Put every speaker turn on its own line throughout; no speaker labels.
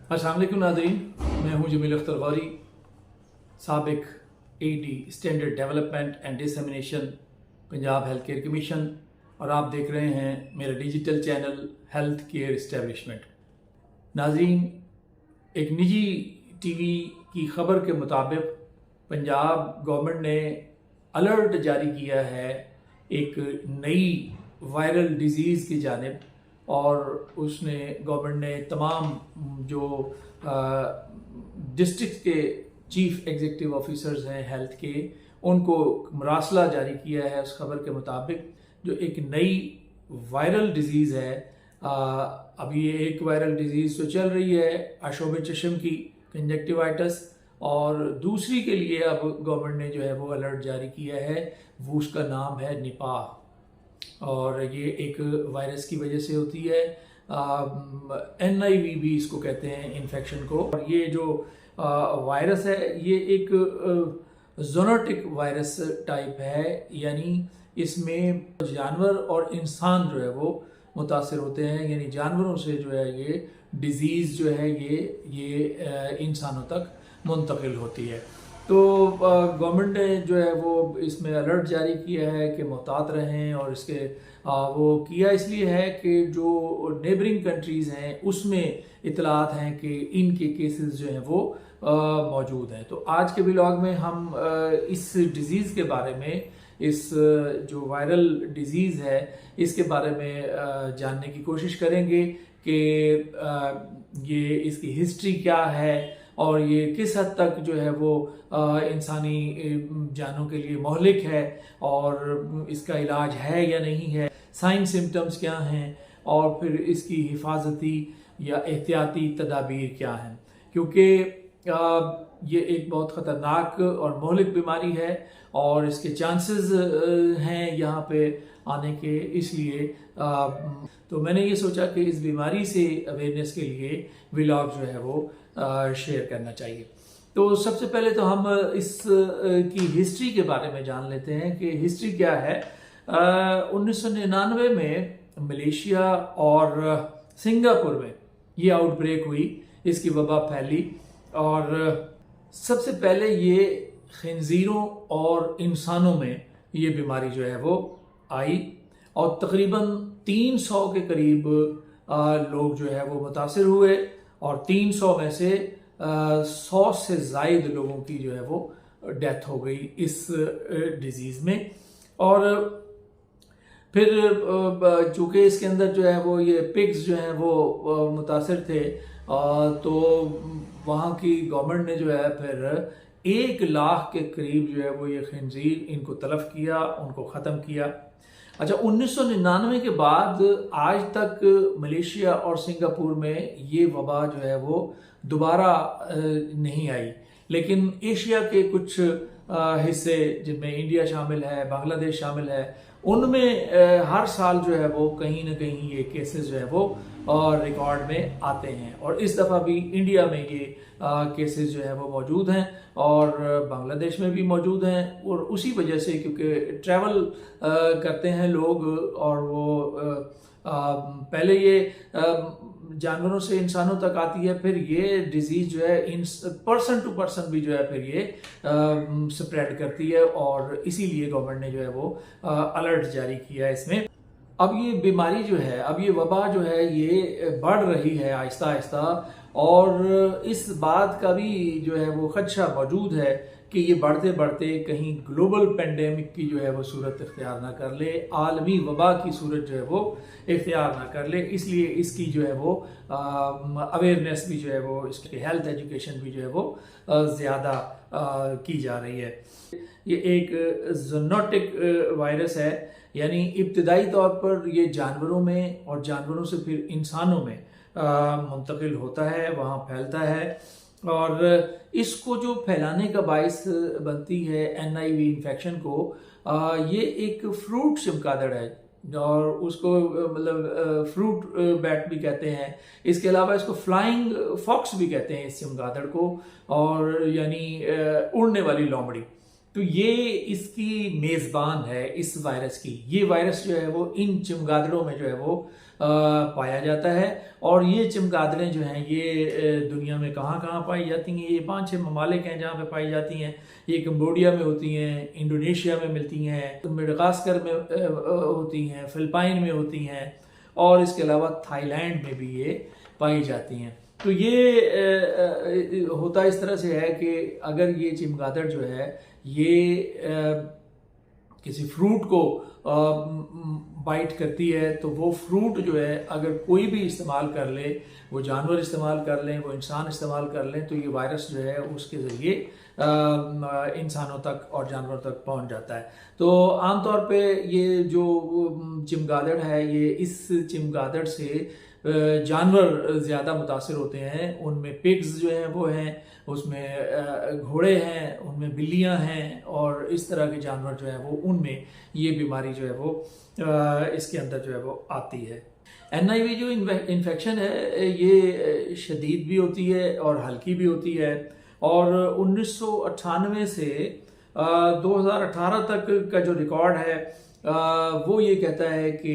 अस्सलाम वालेकुम नाज़रीन, मैं हूं जमील अख्तर गौरी, साबिक AD standard development and dissemination Punjab health care commission, और आप देख रहे हैं मेरा digital channel health care establishment. नाज़रीन, एक निजी TV की खबर के मुताबिक पंजाब गवर्नमेंट ने अलर्ट जारी किया है एक नई वायरल डिज़ीज़ की जानिब, और उसने गवर्नमेंट ने तमाम जो डिस्ट्रिक्ट के चीफ एग्जीक्यूटिव ऑफिसर्स हैं हेल्थ के, उनको मरासला जारी किया है उस खबर के मुताबिक, जो एक नई वायरल डिज़ीज़ है। अब ये एक वायरल डिज़ीज़ तो चल रही है आशोब चश्म की, कंजक्टिवाइटिस, और दूसरी के लिए अब गवर्नमेंट ने जो है वो अलर्ट जारी किया है, वो उसका नाम है निपाह, और ये एक वायरस की वजह से होती है। NIV भी इसको कहते हैं इन्फेक्शन को। और ये जो वायरस है ये एक ज़ोनोटिक वायरस टाइप है, यानी इसमें जानवर और इंसान जो है वो मुतासर होते हैं, यानी जानवरों से जो है ये डिज़ीज़ जो है ये इंसानों तक मुंतकिल होती है। तो गवर्नमेंट ने जो है वो इसमें अलर्ट जारी किया है कि मोहतात रहें, और इसके वो किया इसलिए है कि जो नेबरिंग कंट्रीज़ हैं उसमें इतलात हैं कि इनके केसेस जो हैं वो मौजूद हैं। तो आज के व्लॉग में हम इस डिज़ीज़ के बारे में, इस जो वायरल डिज़ीज़ है इसके बारे में जानने की कोशिश करेंगे कि ये इसकी हिस्ट्री क्या है, और ये किस हद तक जो है वो इंसानी जानों के लिए मोहलिक है, और इसका इलाज है या नहीं है, साइन सिम्टम्स क्या हैं, और फिर इसकी हिफाजती या एहतियाती तदाबीर क्या हैं। क्योंकि ये एक बहुत ख़तरनाक और मोहलिक बीमारी है, और इसके चांसेस हैं यहाँ पे आने के, इसलिए तो मैंने ये सोचा कि इस बीमारी से अवेयरनेस के लिए व्लॉग जो है वो शेयर करना चाहिए। तो सबसे पहले तो हम इस की हिस्ट्री के बारे में जान लेते हैं कि हिस्ट्री क्या है। 1999 में मलेशिया और सिंगापुर में ये आउटब्रेक हुई, इसकी वबा फैली, और सबसे पहले ये खिंजीरों और इंसानों में ये बीमारी जो है वो आई, और तकरीबन 300 के करीब लोग जो है वो मुतासिर हुए, और 300 में से 100 से ज़ायद लोगों की जो है वो डेथ हो गई इस डिज़ीज़ में। और फिर चूँकि इसके अंदर जो है वो ये पिग्स जो हैं वो मुतासिर थे, तो वहाँ की गवर्नमेंट ने जो है फिर 1 लाख के करीब जो है वो ये खिंजीर इनको तलफ किया, उनको ख़त्म किया। अच्छा, 1999 के बाद आज तक मलेशिया और सिंगापुर में ये वबा जो है वो दोबारा नहीं आई, लेकिन एशिया के कुछ हिस्से जिनमें इंडिया शामिल है, बांग्लादेश शामिल है, उनमें हर साल जो है वो कहीं ना कहीं ये केसेस जो है वो रिकॉर्ड में आते हैं, और इस दफ़ा भी इंडिया में ये केसेस जो है वो मौजूद हैं, और बांग्लादेश में भी मौजूद हैं। और उसी वजह से, क्योंकि ट्रैवल करते हैं लोग, और वो पहले ये जानवरों से इंसानों तक आती है, फिर ये डिजीज़ जो है पर्सन टू पर्सन भी जो है फिर ये स्प्रेड करती है, और इसीलिए गवर्नमेंट ने जो है वो अलर्ट जारी किया है इसमें। अब ये बीमारी जो है, अब ये वबा जो है ये बढ़ रही है आहिस्ता आहिस्ता, और इस बात का भी जो है वो खदशा मौजूद है कि ये बढ़ते बढ़ते कहीं ग्लोबल पेंडेमिक की जो है वो सूरत इख्तियार ना कर ले, आलमी वबा की सूरत जो है वो इख्तियार ना कर ले। इसलिए इसकी जो है वो अवेयरनेस भी जो है वो, इसकी हेल्थ एजुकेशन भी जो है वो ज़्यादा की जा रही है। ये एक ज़ोनोटिक वायरस है, यानी इब्तदाई तौर पर ये जानवरों में और जानवरों से फिर इंसानों में मुंतकिल होता है, वहाँ फैलता है, और इसको जो फैलाने का बाइस बनती है NIV इन्फेक्शन को, ये एक फ्रूट चमगादड़ है, और उसको मतलब फ्रूट बैट भी कहते हैं। इसके अलावा इसको फ्लाइंग फॉक्स भी कहते हैं इस चमगादड़ को, और यानी उड़ने वाली लोमड़ी। तो ये इसकी मेज़बान है इस वायरस की। ये वायरस जो है वो इन चमगादड़ों में जो है वो पाया जाता है। और ये चमगादड़ें जो हैं ये दुनिया में कहाँ कहाँ पाई जाती हैं, ये 5-6 ममालिक हैं जहाँ पे पाई जाती हैं। ये कंबोडिया में होती हैं, इंडोनेशिया में मिलती हैं, मेडागास्कर में होती हैं, फिलिपाइन में होती हैं, और इसके अलावा थाईलैंड में भी ये पाई जाती हैं। तो ये होता इस तरह से है कि अगर ये चमगादड़ जो है ये किसी फ्रूट को बाइट करती है तो वो फ्रूट जो है अगर कोई भी इस्तेमाल कर ले, वो जानवर इस्तेमाल कर लें, वो इंसान इस्तेमाल कर लें, तो ये वायरस जो है उसके ज़रिए इंसानों तक और जानवरों तक पहुंच जाता है। तो आमतौर पे ये जो चमगादड़ है, ये इस चमगादड़ से जानवर ज़्यादा मुतासिर होते हैं। उनमें पिग्स जो हैं वो हैं, उसमें घोड़े हैं, उनमें बिल्लियां हैं, और इस तरह के जानवर जो है वो उनमें ये बीमारी जो है वो इसके अंदर जो है वो आती है। NIV जो इन्फेक्शन है ये शदीद भी होती है और हल्की भी होती है, और 1998 से 2018 तक का जो रिकॉर्ड है वो ये कहता है कि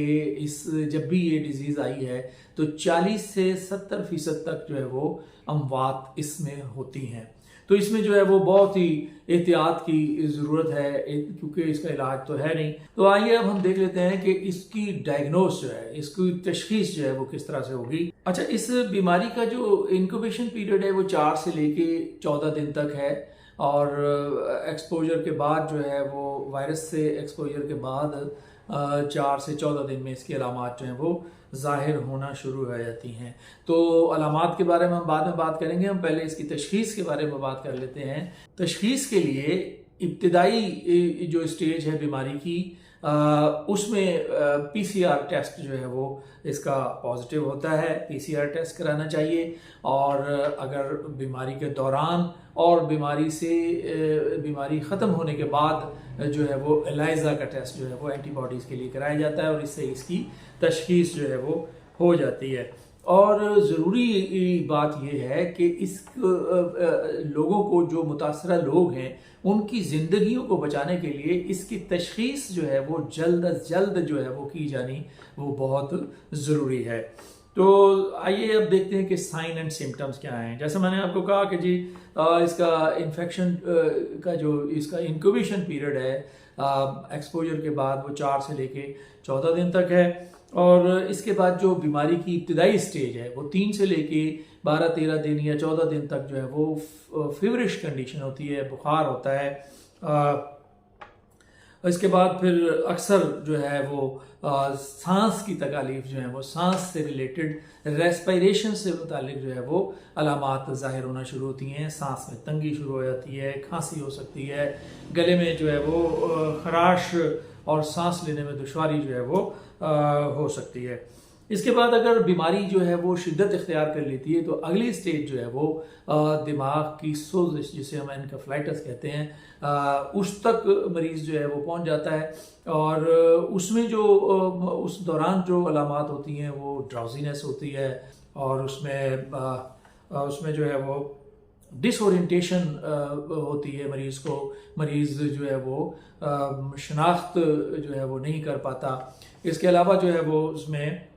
जब भी ये डिजीज़ आई है तो 40 से 70% तक जो है वो अमवात इसमें होती हैं। तो इसमें जो है वो बहुत ही एहतियात की ज़रूरत है, क्योंकि इसका इलाज तो है नहीं। तो आइए अब हम देख लेते हैं कि इसकी डायग्नोस जो है, इसकी तशखीस जो है वो किस तरह से होगी। अच्छा, इस बीमारी का जो इंक्यूबेशन पीरियड है वो 4 से लेके 14 दिन तक है, और एक्सपोजर के बाद जो है वो वायरस से एक्सपोजर के बाद 4 से 14 दिन में इसकी अलामात जो हैं वो ज़ाहिर होना शुरू हो जाती हैं। तो अलामात के बारे में हम बाद में बात करेंगे, हम पहले इसकी तशखीस के बारे में बात कर लेते हैं। तशखीस के लिए इब्तिदाई जो स्टेज है बीमारी की उसमें PCR टेस्ट जो है वो इसका पॉजिटिव होता है, PCR टेस्ट कराना चाहिए। और अगर बीमारी के दौरान और बीमारी ख़त्म होने के बाद जो है वो एलाइजा का टेस्ट जो है वो एंटीबॉडीज़ के लिए कराया जाता है, और इससे इसकी तशखीस जो है वो हो जाती है। और ज़रूरी बात यह है कि लोगों को, जो मुतासरा लोग हैं, उनकी ज़िंदगियों को बचाने के लिए इसकी तशखीस जो है वो जल्द अज जल्द जो है वो की जानी वो बहुत ज़रूरी है। तो आइए अब देखते हैं कि साइन एंड सिम्टम्स क्या हैं। जैसे मैंने आपको कहा कि जी इसका इन्फेक्शन का जो इसका इंक्यूबेशन पीरियड है एक्सपोजर के बाद वो 4 से लेके 14 दिन तक है, और इसके बाद जो बीमारी की इब्तिदाई स्टेज है वो 3 से लेके 12-13 दिन या 14 दिन तक जो है वो फीवरिश कंडीशन होती है, बुखार होता है। इसके बाद फिर अक्सर जो है वो सांस की तकालीफ जो है वो सांस से रिलेटेड, रेस्पिरेशन से मुतालिक जो है वो अलामात ज़ाहिर होना शुरू होती हैं। सांस में तंगी शुरू हो जाती है, खांसी हो सकती है, गले में जो है वो खराश और सांस लेने में दुश्वारी जो है वो हो सकती है। इसके बाद अगर बीमारी जो है वो शिद्दत इख्तियार कर लेती है तो अगली स्टेज जो है वो दिमाग की सोजिश, जिसे हम एनकेफेलाइटिस कहते हैं, उस तक मरीज़ जो है वो पहुंच जाता है। और उसमें जो उस दौरान जो अलामात होती हैं वो ड्राउजीनेस होती है, और उसमें जो है वो डिसओरिएंटेशन होती है मरीज़ को। मरीज़ जो है वो शनाख्त जो है वो नहीं कर पाता। इसके अलावा जो है वो उसमें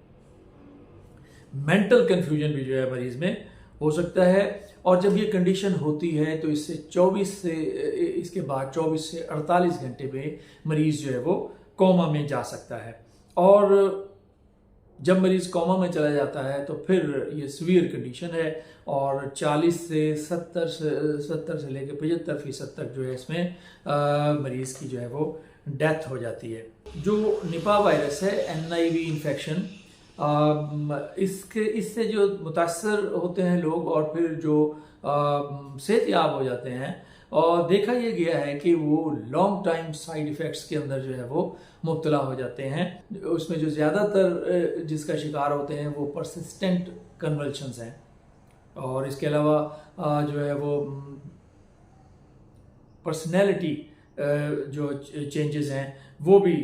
मेंटल कन्फ्यूजन भी जो है मरीज़ में हो सकता है। और जब ये कंडीशन होती है तो इसके बाद 24 से 48 घंटे में मरीज़ जो है वो कोमा में जा सकता है। और जब मरीज़ कोमा में चला जाता है तो फिर ये सीवियर कंडीशन है, और 40 से 70 से लेकर 75% तक जो है इसमें मरीज़ की जो है वो डेथ हो जाती है। जो निपा वायरस है, NIV इन्फेक्शन, इससे जो मुतासर होते हैं लोग और फिर जो सेहतयाब हो जाते हैं, और देखा यह गया है कि वो लॉन्ग टाइम साइड इफ़ेक्ट्स के अंदर जो है वो मुब्तला हो जाते हैं। उसमें जो ज़्यादातर जिसका शिकार होते हैं वो परसिस्टेंट कन्वल्शंस हैं, और इसके अलावा जो है वो पर्सनैलिटी जो चेंजेस हैं वो भी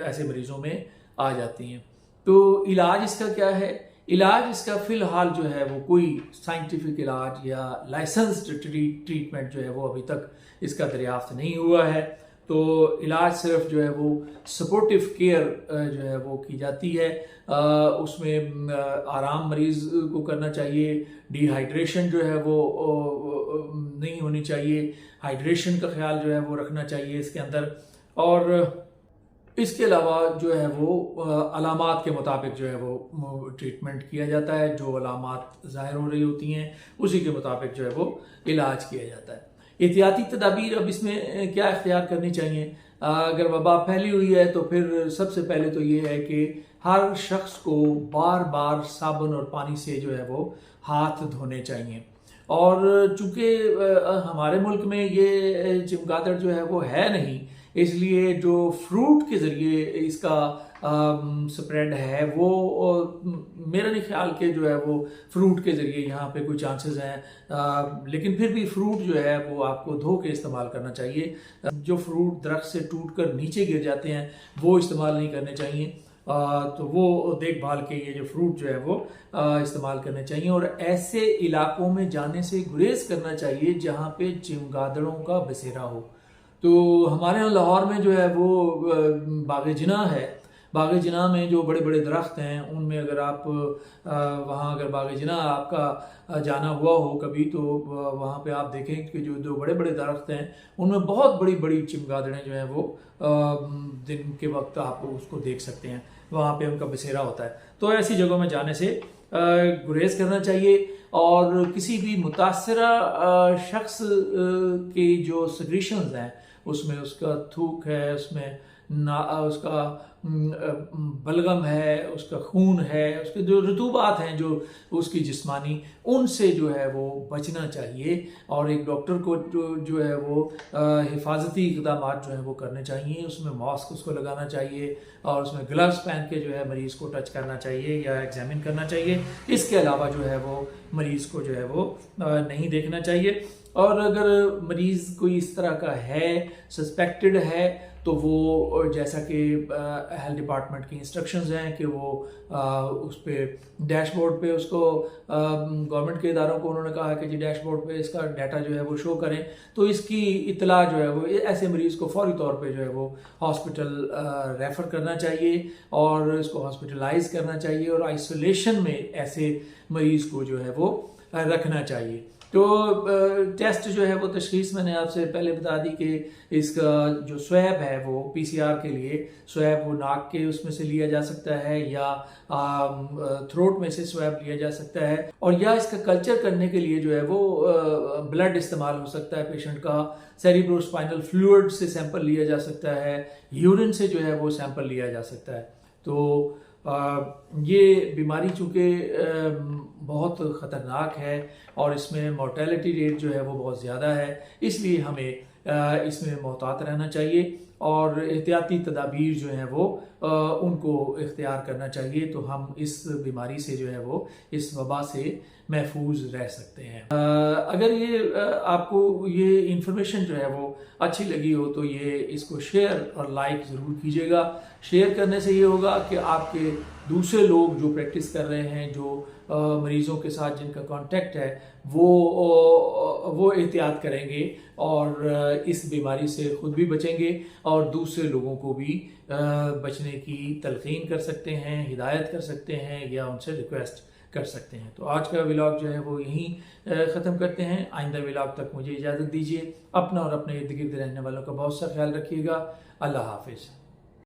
ऐसे मरीज़ों में आ जाती हैं। तो इलाज इसका क्या है? इलाज इसका फ़िलहाल जो है वो कोई साइंटिफिक इलाज या लाइसेंस्ड ट्रीटमेंट जो है वो अभी तक इसका दरियाफ्त नहीं हुआ है। तो तो इलाज सिर्फ जो है वो सपोर्टिव केयर जो है वो की जाती है। उसमें आराम मरीज को करना चाहिए, डिहाइड्रेशन जो है वो नहीं होनी चाहिए, हाइड्रेशन का ख्याल जो है वो रखना चाहिए इसके अंदर। और इसके अलावा जो है वो अलामात के मुताबिक जो है वो ट्रीटमेंट किया जाता है। जो अलामात ज़ाहिर हो रही होती हैं उसी के मुताबिक जो है वो इलाज किया जाता है। एहतियाती तदाबीर अब इसमें क्या इख्तियार करनी चाहिए? अगर वबा फैली हुई है तो फिर सबसे पहले तो ये है कि हर शख्स को बार बार साबुन और पानी से जो है वो हाथ धोने चाहिए। और चूंकि हमारे मुल्क में ये चमगादड़ जो है वो है नहीं, इसलिए जो फ्रूट के ज़रिए इसका स्प्रेड है वो मेरा नहीं ख्याल के जो है वो फ्रूट के ज़रिए यहाँ पे कोई चांसेस हैं। लेकिन फिर भी फ्रूट जो है वो आपको धो के इस्तेमाल करना चाहिए। जो फ्रूट दरख्त से टूट कर नीचे गिर जाते हैं वो इस्तेमाल नहीं करने चाहिए। तो वो देखभाल के ये जो फ्रूट जो है वो इस्तेमाल करने चाहिए। और ऐसे इलाकों में जाने से गुरेज करना चाहिए जहाँ पे चमगादड़ों का बसेरा हो। तो हमारे यहाँ लाहौर में जो है वो बाग जिना है। बाग जिना में जो बड़े बड़े दरख्त हैं उनमें अगर आप वहाँ अगर बाग जिना आपका जाना हुआ हो कभी तो वहाँ पे आप देखें कि जो दो बड़े बड़े दरख्त हैं उनमें बहुत बड़ी बड़ी चमगादड़ें जो हैं वो दिन के वक्त आप उसको देख सकते हैं, वहाँ पे उनका बसेरा होता है। तो ऐसी जगहों में जाने से गुरेज करना चाहिए। और किसी भी मुतासरा शख्स के जो सिक्रीशंस हैं उसमें उसका थूक है, उसमें उसका बलगम है, उसका खून है, उसके जो रतूबात हैं जो उसकी जिस्मानी, उनसे जो है वो बचना चाहिए। और एक डॉक्टर को जो है वो हिफाजती इक़दाम जो है वो करने चाहिए। उसमें मास्क उसको लगाना चाहिए और उसमें ग्लव्स पहन के जो है मरीज़ को टच करना चाहिए या एग्जामिन करना चाहिए। इसके अलावा जो है वो मरीज़ को जो है वो नहीं देखना चाहिए। और अगर मरीज़ कोई इस तरह का है, सस्पेक्टेड है, तो वो जैसा कि हेल्थ डिपार्टमेंट की इंस्ट्रक्शंस हैं कि वो उस पर डैशबोर्ड पे उसको गवर्नमेंट के इदारों को उन्होंने कहा कि जी डैशबोर्ड पे इसका डाटा जो है वो शो करें। तो इसकी इतला जो है वो ऐसे मरीज़ को फौरी तौर पे जो है वो हॉस्पिटल रेफ़र करना चाहिए और इसको हॉस्पिटलाइज करना चाहिए और आइसोलेशन में ऐसे मरीज़ को जो है वो रखना चाहिए। तो टेस्ट जो है वो तशखीस मैंने आपसे पहले बता दी कि इसका जो स्वैब है वो पीसीआर के लिए स्वैब वो नाक के उसमें से लिया जा सकता है या थ्रोट में से स्वैब लिया जा सकता है। और या इसका कल्चर करने के लिए जो है वो ब्लड इस्तेमाल हो सकता है पेशेंट का, सेरिब्रोस्पाइनल फ्लूइड से सैंपल लिया जा सकता है, यूरिन से जो है वो सैंपल लिया जा सकता है। तो ये बीमारी चूँकि बहुत ख़तरनाक है और इसमें मोर्टेलिटी रेट जो है वो बहुत ज़्यादा है, इसलिए हमें इसमें मोहतात रहना चाहिए और एहतियाती तदाबीर जो हैं वो उनको इख्तियार करना चाहिए। तो हम इस बीमारी से जो है वो इस वबा से महफूज रह सकते हैं। अगर ये आपको ये इंफॉर्मेशन जो है वो अच्छी लगी हो तो ये इसको शेयर और लाइक ज़रूर कीजिएगा। शेयर करने से ये होगा कि आपके दूसरे लोग जो प्रैक्टिस कर रहे हैं, जो मरीज़ों के साथ जिनका कांटेक्ट है, वो एहतियात करेंगे और इस बीमारी से ख़ुद भी बचेंगे और दूसरे लोगों को भी बचने की तलक़ीन कर सकते हैं, हिदायत कर सकते हैं या उनसे रिक्वेस्ट कर सकते हैं। तो आज का व्लॉग जो है वो यहीं ख़त्म करते हैं। आइंदा व्लॉग तक मुझे इजाज़त दीजिए। अपना और अपने इर्द गिर्द रहने वालों का बहुत सा ख्याल रखिएगा। अल्लाह हाफिज़।